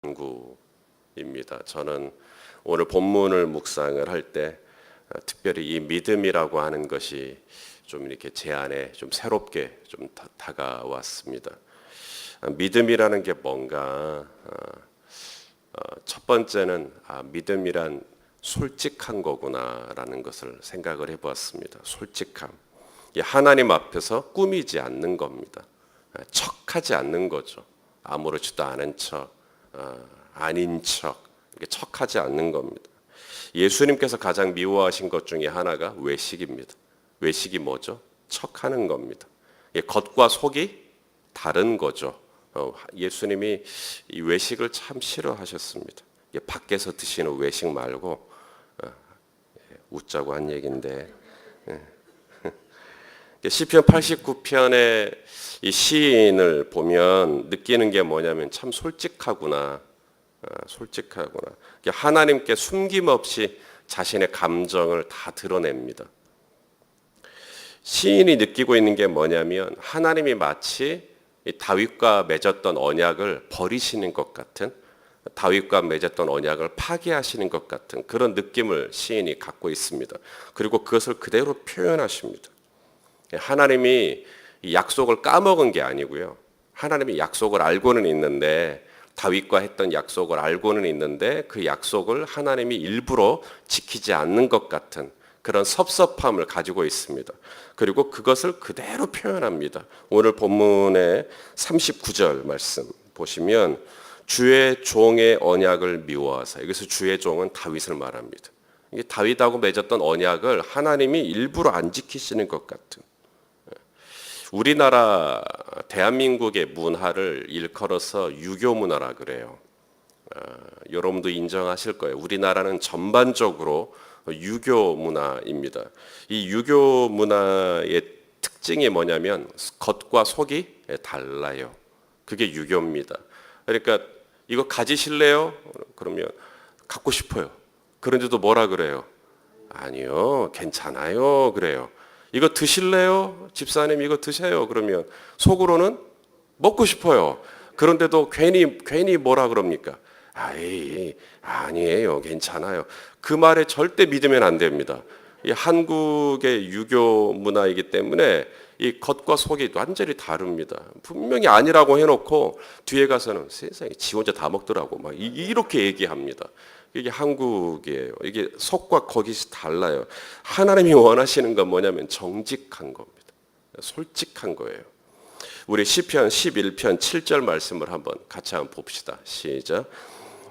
구입니다. 저는 오늘 본문을 묵상을 할 때 특별히 이 믿음이라고 하는 것이 좀 이렇게 제 안에 좀 새롭게 좀 다가왔습니다. 믿음이라는 게 뭔가? 첫 번째는 믿음이란 솔직한 거구나라는 것을 생각을 해보았습니다. 솔직함. 하나님 앞에서 꾸미지 않는 겁니다. 척하지 않는 거죠. 아무렇지도 않은 척, 아닌 척, 이렇게 척하지 않는 겁니다. 예수님께서 가장 미워하신 것 중에 하나가 외식입니다. 외식이 뭐죠? 척하는 겁니다. 겉과 속이 다른 거죠. 예수님이 이 외식을 참 싫어하셨습니다. 밖에서 드시는 외식 말고, 웃자고 한 얘기인데, 시편 89편의 이 시인을 보면 느끼는 게 뭐냐면 참 솔직하구나. 솔직하구나. 하나님께 숨김없이 자신의 감정을 다 드러냅니다. 시인이 느끼고 있는 게 뭐냐면 하나님이 마치 다윗과 맺었던 언약을 버리시는 것 같은, 다윗과 맺었던 언약을 파기하시는 것 같은 그런 느낌을 시인이 갖고 있습니다. 그리고 그것을 그대로 표현하십니다. 하나님이 약속을 까먹은 게 아니고요. 하나님이 약속을 알고는 있는데, 다윗과 했던 약속을 알고는 있는데 그 약속을 하나님이 일부러 지키지 않는 것 같은 그런 섭섭함을 가지고 있습니다. 그리고 그것을 그대로 표현합니다. 오늘 본문의 39절 말씀 보시면 주의 종의 언약을 미워하사, 여기서 주의 종은 다윗을 말합니다. 이게 다윗하고 맺었던 언약을 하나님이 일부러 안 지키시는 것 같은, 우리나라 대한민국의 문화를 일컬어서 유교 문화라 그래요. 여러분도 인정하실 거예요. 우리나라는 전반적으로 유교 문화입니다. 이 유교 문화의 특징이 뭐냐면 겉과 속이 달라요. 그게 유교입니다. 그러니까 이거 가지실래요? 그러면 갖고 싶어요. 그런데도 뭐라 그래요? 아니요, 괜찮아요. 그래요. 이거 드실래요? 집사님 이거 드세요. 그러면 속으로는 먹고 싶어요. 그런데도 괜히 뭐라 그럽니까? 아니에요. 괜찮아요. 그 말에 절대 믿으면 안 됩니다. 이 한국의 유교 문화이기 때문에 이 겉과 속이 완전히 다릅니다. 분명히 아니라고 해놓고 뒤에 가서는 세상에 지 혼자 다 먹더라고 막 이렇게 얘기합니다. 이게 한국이에요. 이게 속과 겉이 달라요. 하나님이 원하시는 건 뭐냐면 정직한 겁니다. 솔직한 거예요. 우리 시편 11편 7절 말씀을 한번 같이 한번 봅시다. 시작.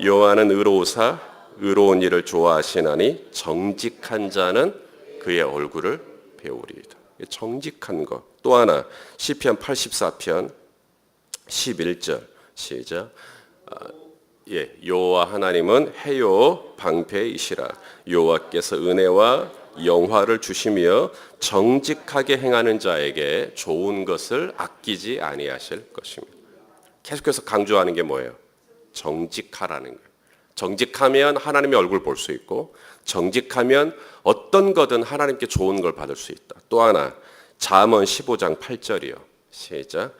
여호와는 의로우사 의로운 일을 좋아하시나니 정직한 자는 그의 얼굴을 배우리이다. 정직한 것. 또 하나 시편 84편 11절 시작. 여호와 하나님은 해요 방패이시라. 여호와께서 은혜와 영화를 주시며 정직하게 행하는 자에게 좋은 것을 아끼지 아니하실 것입니다. 계속해서 강조하는 게 뭐예요? 정직하라는 거예요. 정직하면 하나님의 얼굴 볼 수 있고, 정직하면 어떤 거든 하나님께 좋은 걸 받을 수 있다. 또 하나 잠언 15장 8절이요. 시작.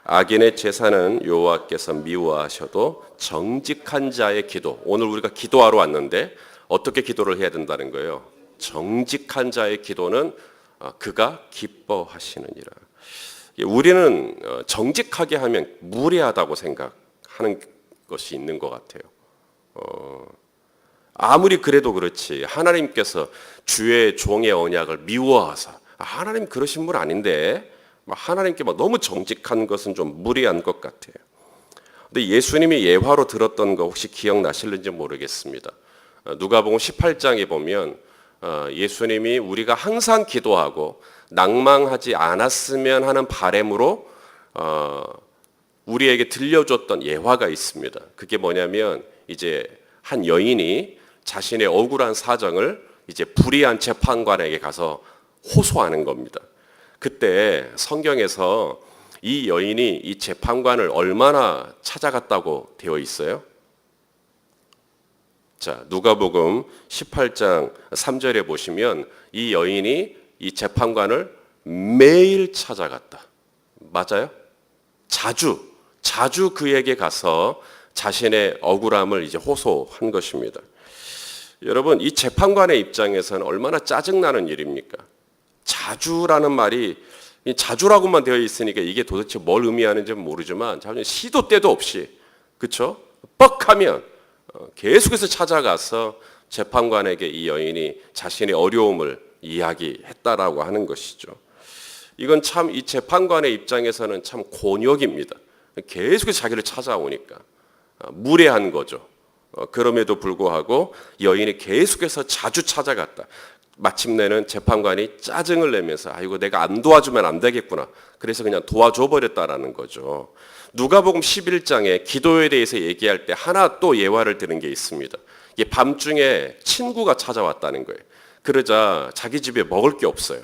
악인의 제사는 여호와께서 미워하셔도 정직한 자의 기도. 오늘 우리가 기도하러 왔는데 어떻게 기도를 해야 된다는 거예요? 정직한 자의 기도는 그가 기뻐하시느니라. 우리는 정직하게 하면 무례하다고 생각하는 것이 있는 것 같아요. 아무리 그래도 그렇지 하나님께서 주의 종의 언약을 미워하사, 하나님 그러신 분 아닌데 하나님께 너무 정직한 것은 좀 무리한 것 같아요. 근데 예수님이 예화로 들었던 거 혹시 기억나실는지 모르겠습니다. 누가복음 18장에 보면 예수님이 우리가 항상 기도하고 낭망하지 않았으면 하는 바람으로 우리에게 들려줬던 예화가 있습니다. 그게 뭐냐면 이제 한 여인이 자신의 억울한 사정을 이제 불의한 재판관에게 가서 호소하는 겁니다. 그때 성경에서 이 여인이 이 재판관을 얼마나 찾아갔다고 되어 있어요? 자, 누가복음 18장 3절에 보시면 이 여인이 이 재판관을 매일 찾아갔다. 맞아요? 자주 그에게 가서 자신의 억울함을 이제 호소한 것입니다. 여러분, 이 재판관의 입장에서는 얼마나 짜증나는 일입니까? 자주라는 말이 자주라고만 되어 있으니까 이게 도대체 뭘 의미하는지 모르지만 시도 때도 없이, 그렇죠? 뻑하면 계속해서 찾아가서 재판관에게 이 여인이 자신의 어려움을 이야기했다라고 하는 것이죠. 이건 참 이 재판관의 입장에서는 참 곤욕입니다. 계속해서 자기를 찾아오니까 무례한 거죠. 그럼에도 불구하고 여인이 계속해서 자주 찾아갔다. 마침내는 재판관이 짜증을 내면서 아이고 내가 안 도와주면 안 되겠구나. 그래서 그냥 도와줘 버렸다라는 거죠. 누가복음 11장에 기도에 대해서 얘기할 때 하나 또 예화를 드는 게 있습니다. 이게 밤중에 친구가 찾아왔다는 거예요. 그러자 자기 집에 먹을 게 없어요.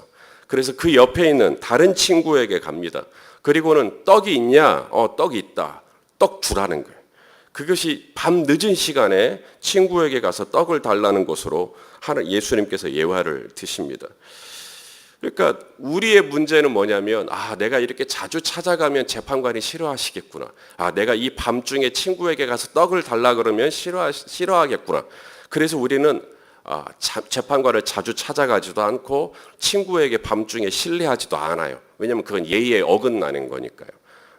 그래서 그 옆에 있는 다른 친구에게 갑니다. 그리고는 떡이 있냐? 떡이 있다. 떡 주라는 거예요. 그것이 밤 늦은 시간에 친구에게 가서 떡을 달라는 것으로 예수님께서 예화를 드십니다. 그러니까 우리의 문제는 뭐냐면 내가 이렇게 자주 찾아가면 재판관이 싫어하시겠구나. 내가 이 밤중에 친구에게 가서 떡을 달라 그러면 싫어하겠구나. 그래서 우리는 재판관을 자주 찾아가지도 않고 친구에게 밤중에 신뢰하지도 않아요. 왜냐하면 그건 예의에 어긋나는 거니까요.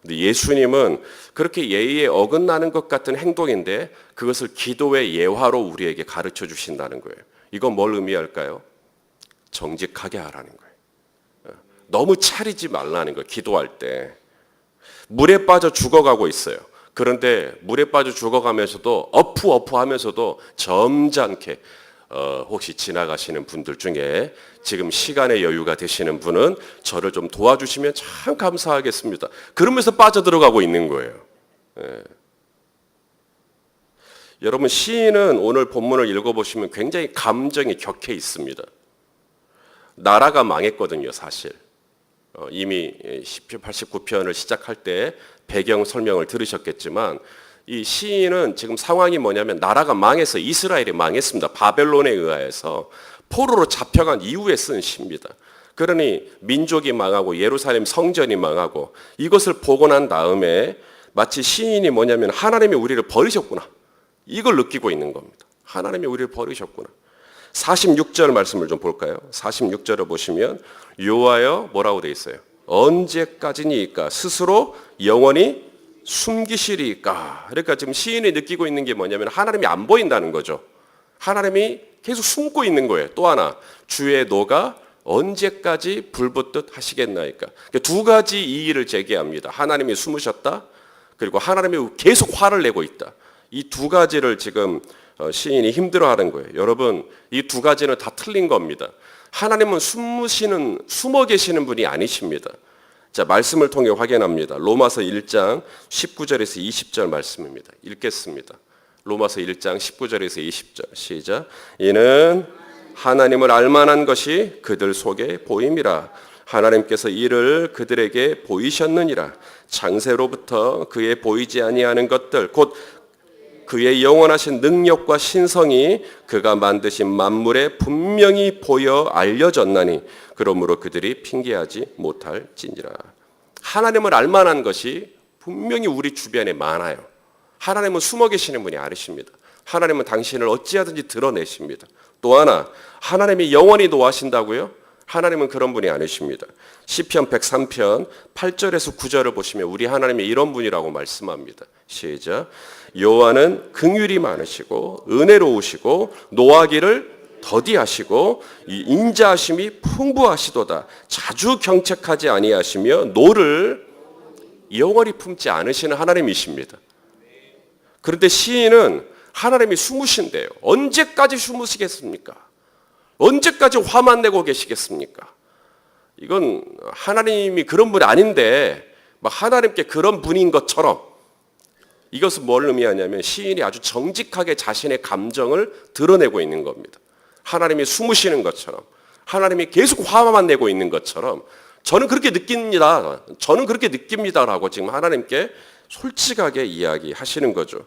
근데 예수님은 그렇게 예의에 어긋나는 것 같은 행동인데 그것을 기도의 예화로 우리에게 가르쳐 주신다는 거예요. 이건 뭘 의미할까요? 정직하게 하라는 거예요. 너무 차리지 말라는 거예요. 기도할 때. 물에 빠져 죽어가고 있어요. 그런데 물에 빠져 죽어가면서도 어프 하면서도 점잖게 혹시 지나가시는 분들 중에 지금 시간의 여유가 되시는 분은 저를 좀 도와주시면 참 감사하겠습니다. 그러면서 빠져들어가고 있는 거예요. 여러분, 시인은 오늘 본문을 읽어보시면 굉장히 감정이 격해 있습니다. 나라가 망했거든요, 사실. 이미 시편 89편을 시작할 때 배경 설명을 들으셨겠지만 이 시인은 지금 상황이 뭐냐면 나라가 망해서 이스라엘이 망했습니다. 바벨론에 의해서 포로로 잡혀간 이후에 쓴 시입니다. 그러니 민족이 망하고 예루살렘 성전이 망하고 이것을 보고 난 다음에 마치 시인이 뭐냐면 하나님이 우리를 버리셨구나. 이걸 느끼고 있는 겁니다. 하나님이 우리를 버리셨구나. 46절 말씀을 좀 볼까요? 46절을 보시면 여호와여 뭐라고 돼 있어요? 언제까지니까 스스로 영원히 숨기시리까. 그러니까 지금 시인이 느끼고 있는 게 뭐냐면 하나님이 안 보인다는 거죠. 하나님이 계속 숨고 있는 거예요. 또 하나, 주의 노가 언제까지 불붙듯 하시겠나이까. 두 가지 이의를 제기합니다. 하나님이 숨으셨다. 그리고 하나님이 계속 화를 내고 있다. 이 두 가지를 지금 시인이 힘들어하는 거예요. 여러분, 이 두 가지는 다 틀린 겁니다. 하나님은 숨어 계시는 분이 아니십니다. 자, 말씀을 통해 확인합니다. 로마서 1장 19절에서 20절 말씀입니다. 읽겠습니다. 로마서 1장 19절에서 20절 시작. 이는 하나님을 알만한 것이 그들 속에 보임이라. 하나님께서 이를 그들에게 보이셨느니라. 창세로부터 그의 보이지 아니하는 것들 곧 그의 영원하신 능력과 신성이 그가 만드신 만물에 분명히 보여 알려졌나니 그러므로 그들이 핑계하지 못할지니라. 하나님을 알만한 것이 분명히 우리 주변에 많아요. 하나님은 숨어 계시는 분이 아니십니다. 하나님은 당신을 어찌하든지 드러내십니다. 또 하나, 하나님이 영원히 노하신다고요? 하나님은 그런 분이 아니십니다. 시편 103편 8절에서 9절을 보시면 우리 하나님이 이런 분이라고 말씀합니다. 시작. 여호와는 긍휼이 많으시고 은혜로우시고 노하기를 더디하시고 인자하심이 풍부하시도다. 자주 경책하지 아니하시며 노를 영원히 품지 않으시는 하나님이십니다. 그런데 시인은 하나님이 숨으신대요. 언제까지 숨으시겠습니까? 언제까지 화만 내고 계시겠습니까? 이건 하나님이 그런 분이 아닌데 막 하나님께 그런 분인 것처럼. 이것은 뭘 의미하냐면 시인이 아주 정직하게 자신의 감정을 드러내고 있는 겁니다. 하나님이 숨으시는 것처럼, 하나님이 계속 화만 내고 있는 것처럼 저는 그렇게 느낍니다. 저는 그렇게 느낍니다라고 지금 하나님께 솔직하게 이야기하시는 거죠.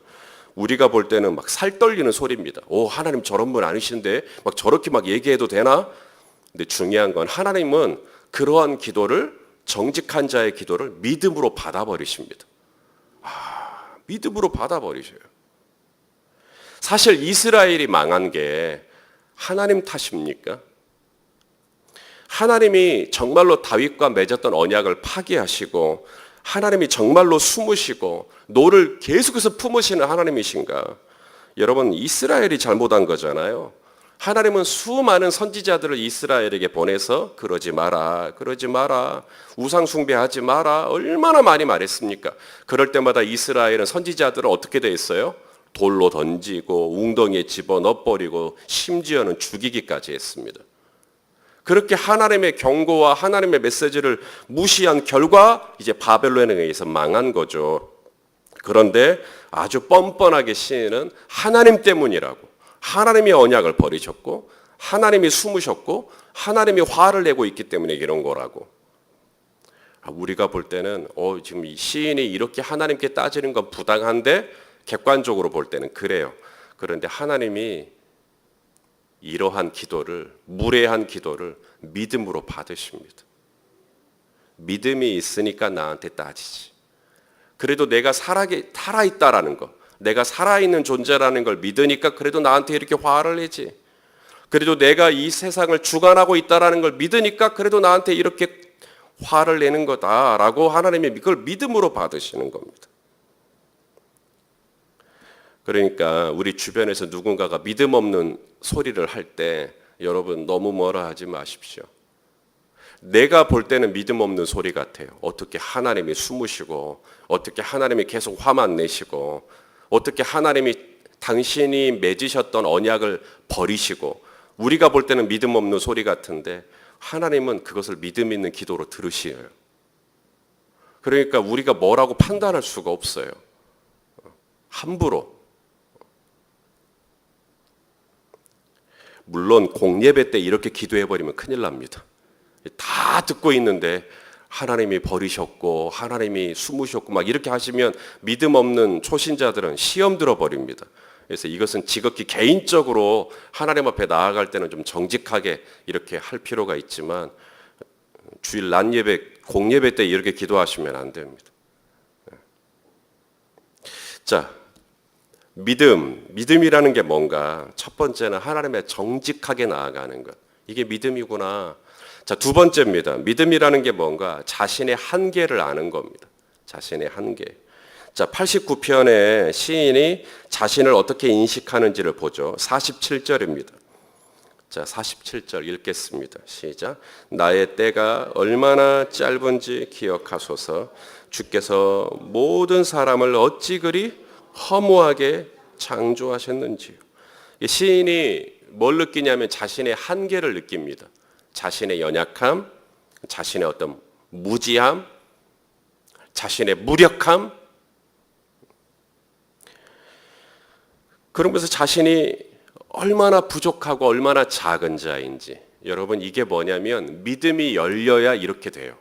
우리가 볼 때는 막 살 떨리는 소리입니다. 오, 하나님 저런 분 아니신데 막 저렇게 막 얘기해도 되나? 근데 중요한 건 하나님은 그러한 기도를, 정직한 자의 기도를 믿음으로 받아버리십니다. 믿음으로 받아버리셔요. 사실 이스라엘이 망한 게 하나님 탓입니까? 하나님이 정말로 다윗과 맺었던 언약을 파기하시고 하나님이 정말로 숨으시고 노를 계속해서 품으시는 하나님이신가? 여러분, 이스라엘이 잘못한 거잖아요. 하나님은 수많은 선지자들을 이스라엘에게 보내서 그러지 마라, 그러지 마라, 우상 숭배하지 마라 얼마나 많이 말했습니까? 그럴 때마다 이스라엘은 선지자들은 어떻게 돼 있어요? 돌로 던지고 웅덩이에 집어넣어버리고 심지어는 죽이기까지 했습니다. 그렇게 하나님의 경고와 하나님의 메시지를 무시한 결과 이제 바벨론에 의해서 망한 거죠. 그런데 아주 뻔뻔하게 시인은 하나님 때문이라고, 하나님이 언약을 버리셨고 하나님이 숨으셨고 하나님이 화를 내고 있기 때문에 이런 거라고. 우리가 볼 때는 지금 이 시인이 이렇게 하나님께 따지는 건 부당한데 객관적으로 볼 때는 그래요. 그런데 하나님이 이러한 기도를, 무례한 기도를 믿음으로 받으십니다. 믿음이 있으니까 나한테 따지지. 그래도 내가 살아있다라는 거, 내가 살아있는 존재라는 걸 믿으니까 그래도 나한테 이렇게 화를 내지. 그래도 내가 이 세상을 주관하고 있다라는 걸 믿으니까 그래도 나한테 이렇게 화를 내는 거다라고 하나님이 그걸 믿음으로 받으시는 겁니다. 그러니까 우리 주변에서 누군가가 믿음 없는 소리를 할 때 여러분 너무 뭐라 하지 마십시오. 내가 볼 때는 믿음 없는 소리 같아요. 어떻게 하나님이 숨으시고 어떻게 하나님이 계속 화만 내시고 어떻게 하나님이 당신이 맺으셨던 언약을 버리시고, 우리가 볼 때는 믿음 없는 소리 같은데 하나님은 그것을 믿음 있는 기도로 들으시어요. 그러니까 우리가 뭐라고 판단할 수가 없어요. 함부로. 물론 공예배 때 이렇게 기도해버리면 큰일 납니다. 다 듣고 있는데 하나님이 버리셨고 하나님이 숨으셨고 막 이렇게 하시면 믿음 없는 초신자들은 시험 들어버립니다. 그래서 이것은 지극히 개인적으로 하나님 앞에 나아갈 때는 좀 정직하게 이렇게 할 필요가 있지만 주일 낮 예배, 공예배 때 이렇게 기도하시면 안 됩니다. 자, 믿음이라는 게 뭔가? 첫 번째는 하나님의 정직하게 나아가는 것. 이게 믿음이구나. 자, 두 번째입니다. 믿음이라는 게 뭔가? 자신의 한계를 아는 겁니다. 자신의 한계. 자, 89편의 시인이 자신을 어떻게 인식하는지를 보죠. 47절입니다. 자, 47절 읽겠습니다. 시작. 나의 때가 얼마나 짧은지 기억하소서. 주께서 모든 사람을 어찌 그리 허무하게 창조하셨는지요. 시인이 뭘 느끼냐면 자신의 한계를 느낍니다. 자신의 연약함, 자신의 어떤 무지함, 자신의 무력함. 그러면서 자신이 얼마나 부족하고 얼마나 작은 자인지. 여러분, 이게 뭐냐면 믿음이 열려야 이렇게 돼요.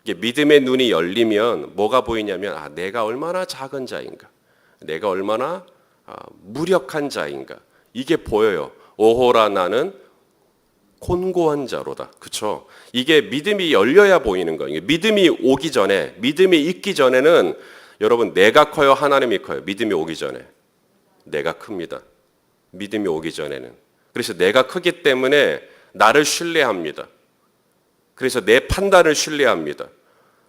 이게 믿음의 눈이 열리면 뭐가 보이냐면 내가 얼마나 작은 자인가, 내가 얼마나 무력한 자인가, 이게 보여요. 오호라 나는 곤고한 자로다. 그렇죠? 이게 믿음이 열려야 보이는 거예요. 믿음이 오기 전에, 믿음이 있기 전에는 여러분 내가 커요, 하나님이 커요? 믿음이 오기 전에 내가 큽니다. 믿음이 오기 전에는. 그래서 내가 크기 때문에 나를 신뢰합니다. 그래서 내 판단을 신뢰합니다.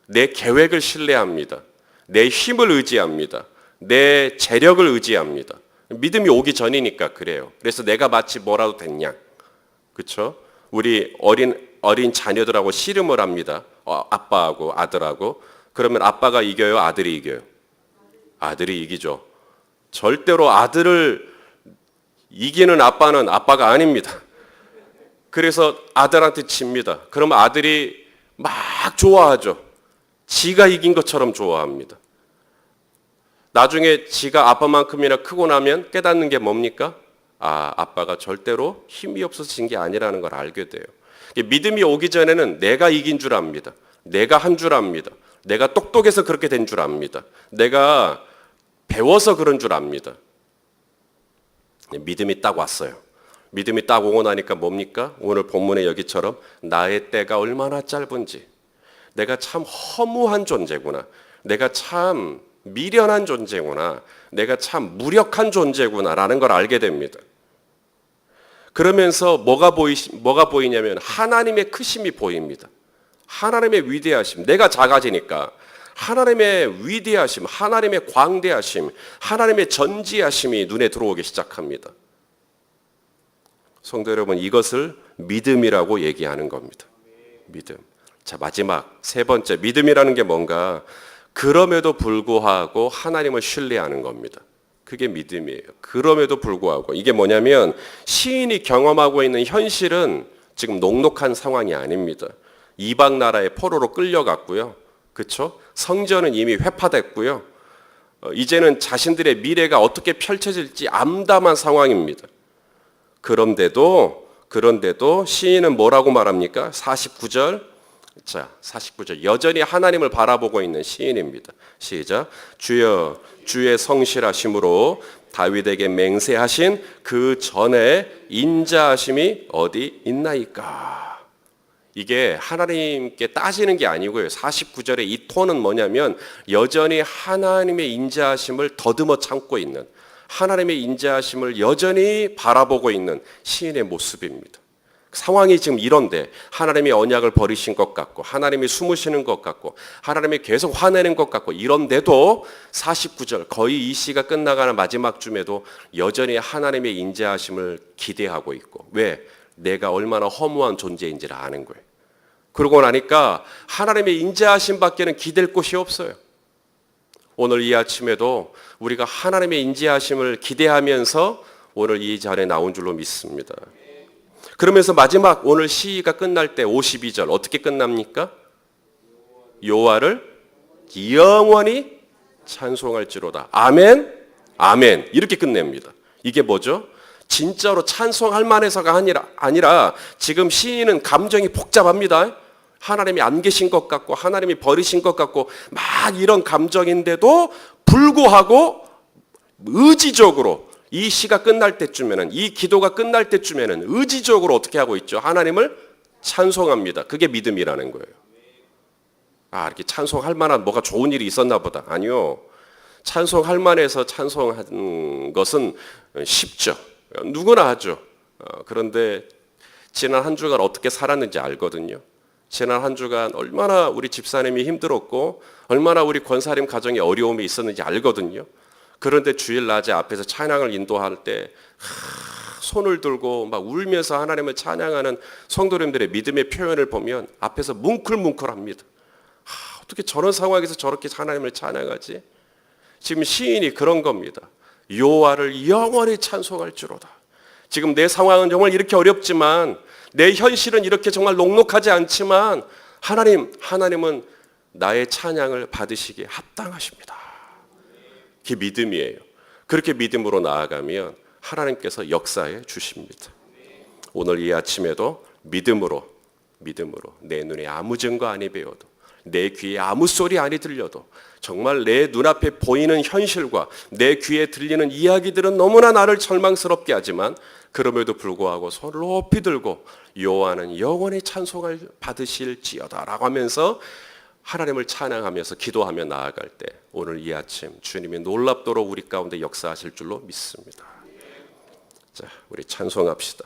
내 계획을 신뢰합니다. 내 힘을 의지합니다. 내 재력을 의지합니다. 믿음이 오기 전이니까 그래요. 그래서 내가 마치 뭐라도 됐냐. 그렇죠? 우리 어린 자녀들하고 씨름을 합니다. 아빠하고 아들하고. 그러면 아빠가 이겨요, 아들이 이겨요? 아들이 이기죠. 절대로 아들을 이기는 아빠는 아빠가 아닙니다. 그래서 아들한테 집니다. 그럼 아들이 막 좋아하죠. 지가 이긴 것처럼 좋아합니다. 나중에 지가 아빠만큼이나 크고 나면 깨닫는 게 뭡니까? 아빠가 절대로 힘이 없어서 진 게 아니라는 걸 알게 돼요. 믿음이 오기 전에는 내가 이긴 줄 압니다. 내가 한 줄 압니다. 내가 똑똑해서 그렇게 된 줄 압니다. 내가 배워서 그런 줄 압니다. 믿음이 딱 왔어요. 믿음이 딱 오고 나니까 뭡니까? 오늘 본문의 여기처럼 나의 때가 얼마나 짧은지, 내가 참 허무한 존재구나, 내가 참 미련한 존재구나, 내가 참 무력한 존재구나라는 걸 알게 됩니다. 그러면서 뭐가 보이냐면 하나님의 크심이 보입니다. 하나님의 위대하심, 내가 작아지니까 하나님의 위대하심, 하나님의 광대하심, 하나님의 전지하심이 눈에 들어오기 시작합니다. 성도 여러분, 이것을 믿음이라고 얘기하는 겁니다. 믿음. 자, 마지막 세 번째, 믿음이라는 게 뭔가? 그럼에도 불구하고 하나님을 신뢰하는 겁니다. 그게 믿음이에요. 그럼에도 불구하고. 이게 뭐냐면 시인이 경험하고 있는 현실은 지금 녹록한 상황이 아닙니다. 이방 나라의 포로로 끌려갔고요. 그렇죠? 성전은 이미 회파됐고요. 이제는 자신들의 미래가 어떻게 펼쳐질지 암담한 상황입니다. 그런데도 시인은 뭐라고 말합니까? 49절. 자, 49절. 여전히 하나님을 바라보고 있는 시인입니다. 시작. 주여, 주의 성실하심으로 다윗에게 맹세하신 그 전에 인자하심이 어디 있나이까? 이게 하나님께 따지는 게 아니고요. 49절의 이 톤은 뭐냐면 여전히 하나님의 인자하심을 더듬어 참고 있는, 하나님의 인자하심을 여전히 바라보고 있는 시인의 모습입니다. 상황이 지금 이런데 하나님이 언약을 버리신 것 같고 하나님이 숨으시는 것 같고 하나님이 계속 화내는 것 같고 이런데도 49절 거의 이 시가 끝나가는 마지막 쯤에도 여전히 하나님의 인자하심을 기대하고 있고, 왜? 내가 얼마나 허무한 존재인지를 아는 거예요. 그러고 나니까 하나님의 인자하심 밖에는 기댈 곳이 없어요. 오늘 이 아침에도 우리가 하나님의 인자하심을 기대하면서 오늘 이 자리에 나온 줄로 믿습니다. 그러면서 마지막 오늘 시가 끝날 때 52절 어떻게 끝납니까? 여호와를 영원히 찬송할지로다. 아멘, 아멘. 이렇게 끝냅니다. 이게 뭐죠? 진짜로 찬송할 만해서가 아니라 지금 시인은 감정이 복잡합니다. 하나님이 안 계신 것 같고 하나님이 버리신 것 같고 막 이런 감정인데도 불구하고 의지적으로 이 시가 끝날 때쯤에는, 이 기도가 끝날 때쯤에는 의지적으로 어떻게 하고 있죠? 하나님을 찬송합니다. 그게 믿음이라는 거예요. 아, 이렇게 찬송할 만한 뭐가 좋은 일이 있었나 보다. 아니요. 찬송할 만해서 찬송한 것은 쉽죠. 누구나 하죠. 그런데 지난 한 주간 어떻게 살았는지 알거든요. 지난 한 주간 얼마나 우리 집사님이 힘들었고 얼마나 우리 권사님 가정에 어려움이 있었는지 알거든요. 그런데 주일 낮에 앞에서 찬양을 인도할 때 손을 들고 막 울면서 하나님을 찬양하는 성도님들의 믿음의 표현을 보면 앞에서 뭉클뭉클합니다. 어떻게 저런 상황에서 저렇게 하나님을 찬양하지? 지금 시인이 그런 겁니다. 여호와를 영원히 찬송할지로다. 지금 내 상황은 정말 이렇게 어렵지만, 내 현실은 이렇게 정말 녹록하지 않지만 하나님은 나의 찬양을 받으시기에 합당하십니다. 그게 믿음이에요. 그렇게 믿음으로 나아가면 하나님께서 역사해 주십니다. 오늘 이 아침에도 믿음으로 내 눈에 아무 증거 아니 배워도, 내 귀에 아무 소리 아니 들려도, 정말 내 눈앞에 보이는 현실과 내 귀에 들리는 이야기들은 너무나 나를 절망스럽게 하지만 그럼에도 불구하고 손을 높이 들고 여호와는 영원히 찬송을 받으실지어다 라고 하면서 하나님을 찬양하면서 기도하며 나아갈 때 오늘 이 아침 주님이 놀랍도록 우리 가운데 역사하실 줄로 믿습니다. 자, 우리 찬송합시다.